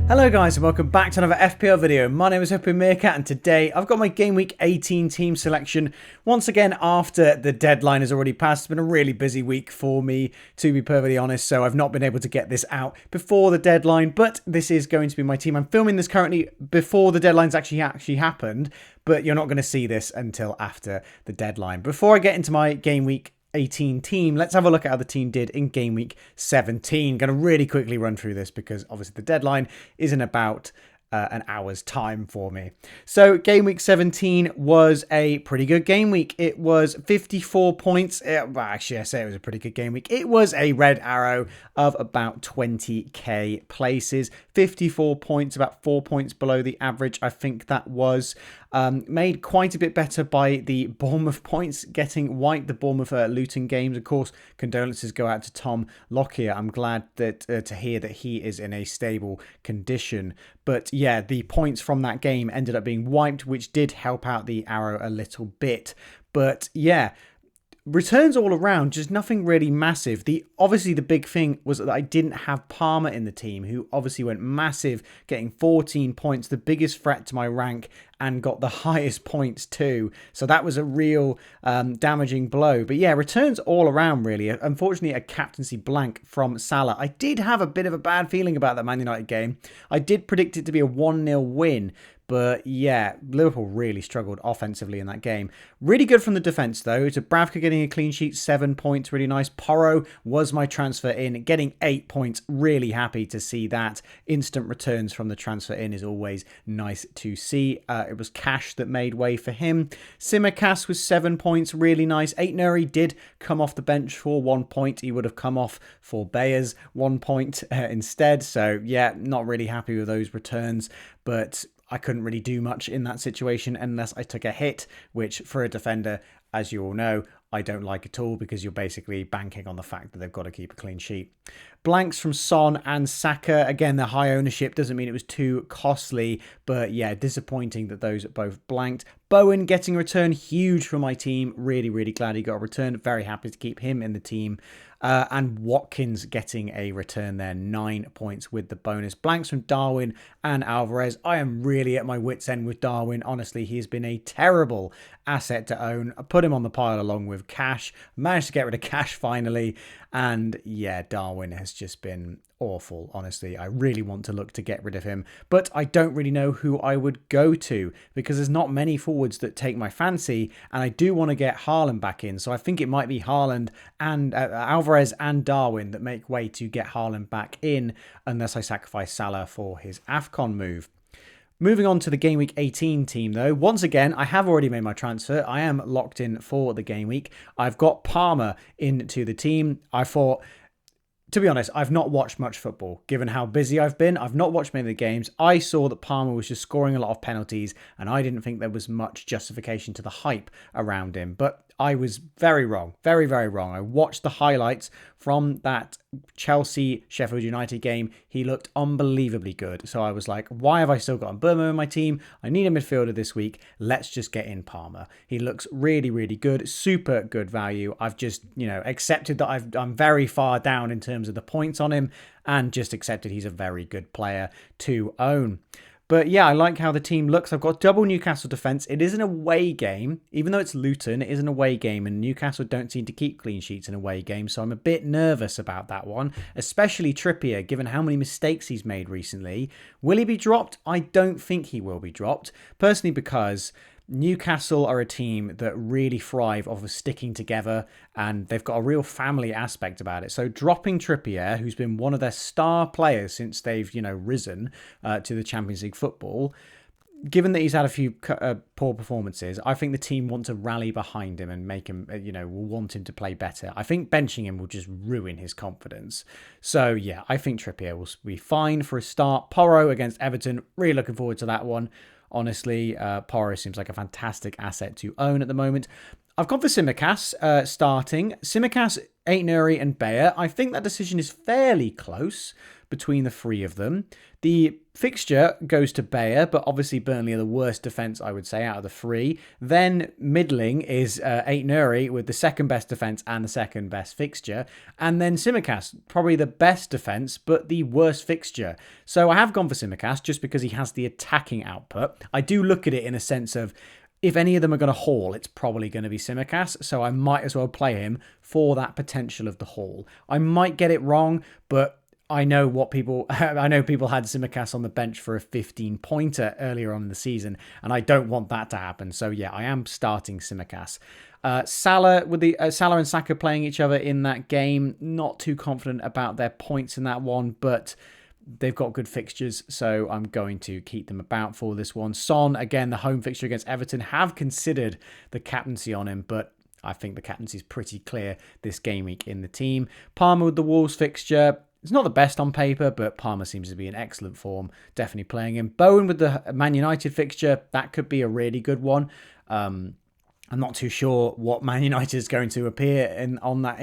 Hello guys and welcome back to another FPL video. My name is Meerkat and today I've got my Game Week 18 team selection once again after the deadline has already passed. It's been a really busy week for me, to be perfectly honest, so I've not been able to get this out before the deadline, but this is going to be my team. I'm filming this currently before the deadline's actually happened, but you're not going to see this until after the deadline. Before I get into my Game Week 18 team, let's have a look at how the team did in game week 17. Going to really quickly run through this because obviously the deadline is in about an hour's time for me. So game week 17 was a pretty good game week. It was 54 points. Well, actually, I say it was a pretty good game week. It was a red arrow of about 20k places. 54 points, about 4 points below the average. I think that was made quite a bit better by the Bournemouth points getting wiped, the Bournemouth Luton games. Of course, condolences go out to Tom Lockyer. I'm glad that to hear that he is in a stable condition. But yeah, the points from that game ended up being wiped, which did help out the arrow a little bit. But yeah, returns all around, just nothing really massive. Obviously the big thing was that I didn't have Palmer in the team, who obviously went massive, getting 14 points, the biggest threat to my rank, and got the highest points too. So that was a real damaging blow. But yeah, returns all around really. Unfortunately, a captaincy blank from Salah. I did have a bit of a bad feeling about that Man United game. I did predict it to be a 1-0 win. But yeah, Liverpool really struggled offensively in that game. Really good from the defence though. To Bravka getting a clean sheet, 7 points, really nice. Porro was my transfer in, getting 8 points. Really happy to see that. Instant returns from the transfer in is always nice to see. It was Cash that made way for him. Simicast was 7 points, really nice. 8 Nuri did come off the bench for 1 point. He would have come off for Bayers 1 point instead. So yeah, not really happy with those returns, but I couldn't really do much in that situation unless I took a hit, which for a defender, as you all know, I don't like at all because you're basically banking on the fact that they've got to keep a clean sheet. Blanks from Son and Saka. Again, the high ownership doesn't mean it was too costly, but yeah, disappointing that those both blanked. Bowen getting a return, huge for my team. Really, really glad he got a return. Very happy to keep him in the team. And Watkins getting a return there, 9 points with the bonus. Blanks from Darwin and Alvarez. I am really at my wit's end with Darwin. Honestly, he has been a terrible asset to own. I put him on the pile along with Cash. Managed to get rid of Cash finally. And yeah, Darwin has just been awful, honestly. I really want to look to get rid of him, but I don't really know who I would go to because there's not many forwards that take my fancy, and I do want to get Haaland back in, so I think it might be Haaland and Alvarez and Darwin that make way to get Haaland back in, unless I sacrifice Salah for his AFCON move. Moving on to the Game Week 18 team, though. Once again, I have already made my transfer. I am locked in for the Game Week. I've got Palmer into the team. I thought, to be honest, I've not watched much football, given how busy I've been. I've not watched many of the games. I saw that Palmer was just scoring a lot of penalties, and I didn't think there was much justification to the hype around him. But I was very wrong. Very, very wrong. I watched the highlights from that Chelsea-Sheffield United game. He looked unbelievably good. So I was like, why have I still got Burma in my team? I need a midfielder this week. Let's just get in Palmer. He looks really, really good. Super good value. I've just, accepted that I'm very far down in terms of the points on him and just accepted he's a very good player to own. But yeah, I like how the team looks. I've got double Newcastle defence. It is an away game. Even though it's Luton, it is an away game. And Newcastle don't seem to keep clean sheets in away games. So I'm a bit nervous about that one. Especially Trippier, given how many mistakes he's made recently. Will he be dropped? I don't think he will be dropped. Personally, because Newcastle are a team that really thrive off of sticking together, and they've got a real family aspect about it. So dropping Trippier, who's been one of their star players since they've, risen to the Champions League football, given that he's had a few poor performances, I think the team want to rally behind him and make him, will want him to play better. I think benching him will just ruin his confidence. So yeah, I think Trippier will be fine for a start. Porro against Everton, really looking forward to that one. Honestly, Porro seems like a fantastic asset to own at the moment. I've gone for Simicast starting. Simicast Aït-Nouri and Bayer. I think that decision is fairly close between the three of them. The fixture goes to Bayer, but obviously Burnley are the worst defence, I would say, out of the three. Then middling is Aït-Nouri with the second best defence and the second best fixture. And then Tsimikas, probably the best defence, but the worst fixture. So I have gone for Tsimikas just because he has the attacking output. I do look at it in a sense of, if any of them are going to haul, it's probably going to be Tsimikas, so I might as well play him for that potential of the haul. I might get it wrong, but I know people had Tsimikas on the bench for a 15-pointer earlier on in the season, and I don't want that to happen. So yeah, I am starting Tsimikas. Salah and Saka playing each other in that game. Not too confident about their points in that one, but they've got good fixtures, so I'm going to keep them about for this one. Son, again, the home fixture against Everton, have considered the captaincy on him, but I think the captaincy is pretty clear this game week in the team. Palmer with the Wolves fixture. It's not the best on paper, but Palmer seems to be in excellent form. Definitely playing him. Bowen with the Man United fixture. That could be a really good one. I'm not too sure what Man United is going to appear in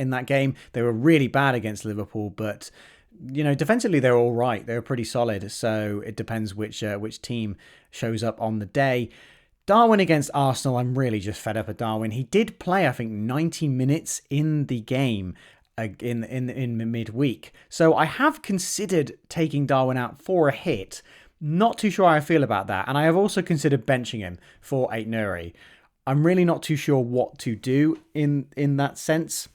that game. They were really bad against Liverpool, but defensively they're all right. They're pretty solid. So it depends which team shows up on the day. Darwin against Arsenal. I'm really just fed up with Darwin. He did play, I think, 90 minutes in the game in midweek. So I have considered taking Darwin out for a hit. Not too sure how I feel about that. And I have also considered benching him for Aït-Nouri. I'm really not too sure what to do in that sense,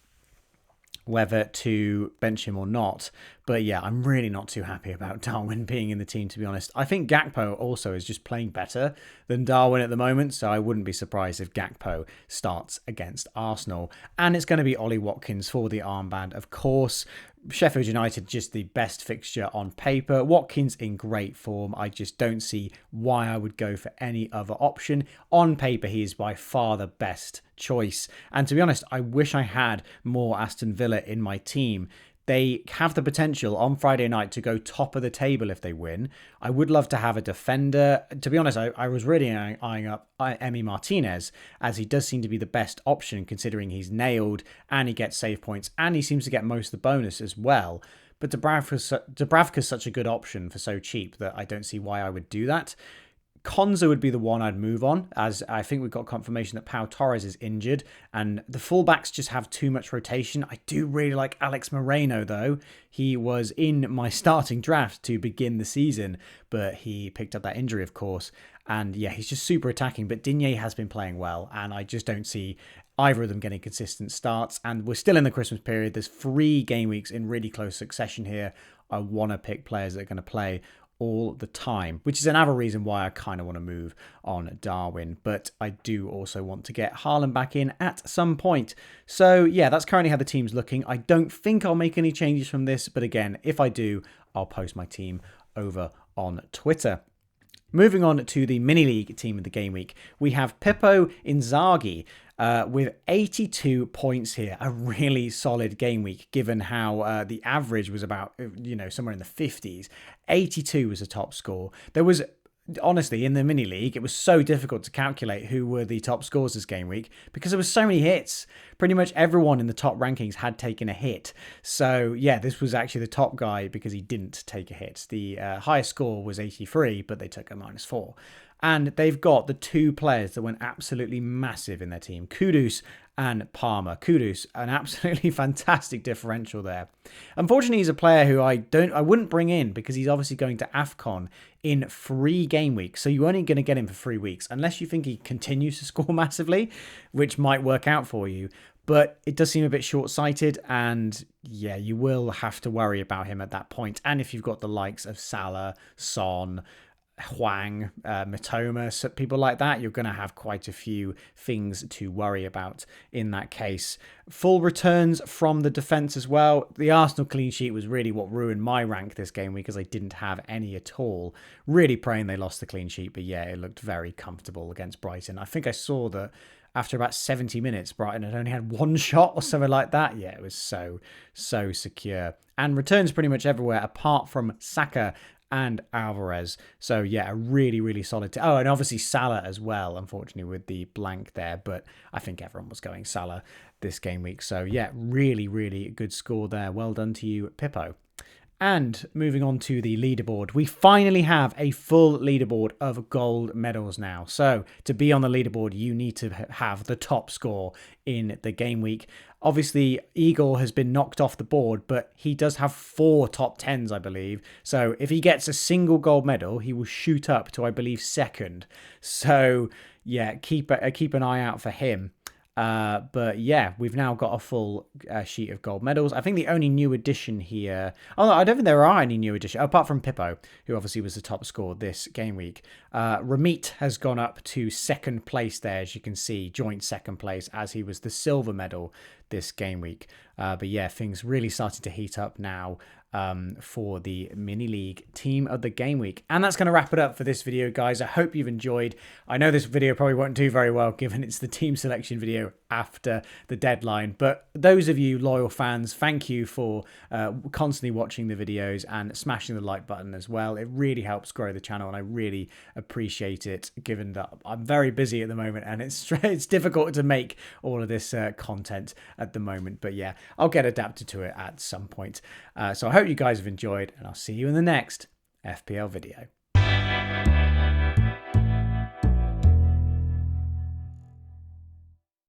whether to bench him or not. But yeah, I'm really not too happy about Darwin being in the team, to be honest. I think Gakpo also is just playing better than Darwin at the moment, so I wouldn't be surprised if Gakpo starts against Arsenal. And it's going to be Ollie Watkins for the armband, of course. Sheffield United, just the best fixture on paper. Watkins in great form. I just don't see why I would go for any other option. On paper, he is by far the best choice. And to be honest, I wish I had more Aston Villa in my team. They have the potential on Friday night to go top of the table if they win. I would love to have a defender. To be honest, I was really eyeing up Emi Martinez, as he does seem to be the best option considering he's nailed and he gets save points and he seems to get most of the bonus as well. But Dubravka's such a good option for so cheap that I don't see why I would do that. Konza would be the one I'd move on, as I think we've got confirmation that Pau Torres is injured and the fullbacks just have too much rotation. I do really like Alex Moreno, though. He was in my starting draft to begin the season, but he picked up that injury, of course. And yeah, he's just super attacking, but Digne has been playing well, and I just don't see either of them getting consistent starts. And we're still in the Christmas period. There's 3 game weeks in really close succession here. I want to pick players that are going to play all the time, which is another reason why I kind of want to move on Darwin. But I do also want to get Haaland back in at some point. So yeah, that's currently how the team's looking. I don't think I'll make any changes from this, but again, if I do, I'll post my team over on Twitter. Moving on to the mini league team of the game week, we have Pippo Inzaghi with 82 points here. A really solid game week, given how the average was about, somewhere in the 50s. 82 was a top score. There was, honestly, in the mini league, it was so difficult to calculate who were the top scorers this game week because there was so many hits. Pretty much everyone in the top rankings had taken a hit. So yeah, this was actually the top guy because he didn't take a hit. The highest score was 83, but they took a -4. And they've got the 2 players that went absolutely massive in their team, Kudus and Palmer. Kudus, an absolutely fantastic differential there. Unfortunately, he's a player who I wouldn't bring in because he's obviously going to AFCON in 3 game weeks. So you're only going to get him for 3 weeks, unless you think he continues to score massively, which might work out for you. But it does seem a bit short-sighted, and yeah, you will have to worry about him at that point. And if you've got the likes of Salah, Son, Hwang, Mitoma, so people like that, you're going to have quite a few things to worry about in that case. Full returns from the defence as well. The Arsenal clean sheet was really what ruined my rank this game week, because I didn't have any at all. Really praying they lost the clean sheet, but yeah, it looked very comfortable against Brighton. I think I saw that after about 70 minutes, Brighton had only had 1 shot or something like that. Yeah, it was so secure. And returns pretty much everywhere apart from Saka and Alvarez. So yeah, a really, really solid. Oh, and obviously Salah as well, unfortunately, with the blank there. But I think everyone was going Salah this game week. So yeah, really, really good score there. Well done to you, Pippo. And moving on to the leaderboard, we finally have a full leaderboard of gold medals now. So to be on the leaderboard, you need to have the top score in the game week. Obviously, Igor has been knocked off the board, but he does have 4 top 10s, I believe. So if he gets a single gold medal, he will shoot up to, I believe, second. So yeah, keep an eye out for him. But yeah, we've now got a full sheet of gold medals. I think the only new addition here... Oh, no, I don't think there are any new additions, apart from Pippo, who obviously was the top scorer this game week. Ramit has gone up to second place there, as you can see, joint second place, as he was the silver medal this game week. But yeah, things really starting to heat up now for the mini league team of the game week. And that's going to wrap it up for this video, guys. I hope you've enjoyed. I know this video probably won't do very well given it's the team selection video after the deadline, but those of you loyal fans, thank you for constantly watching the videos and smashing the like button as well. It really helps grow the channel and I really appreciate it, given that I'm very busy at the moment and it's difficult to make all of this content at the moment. But yeah, I'll get adapted to it at some point. So I hope you guys have enjoyed, and I'll see you in the next FPL video.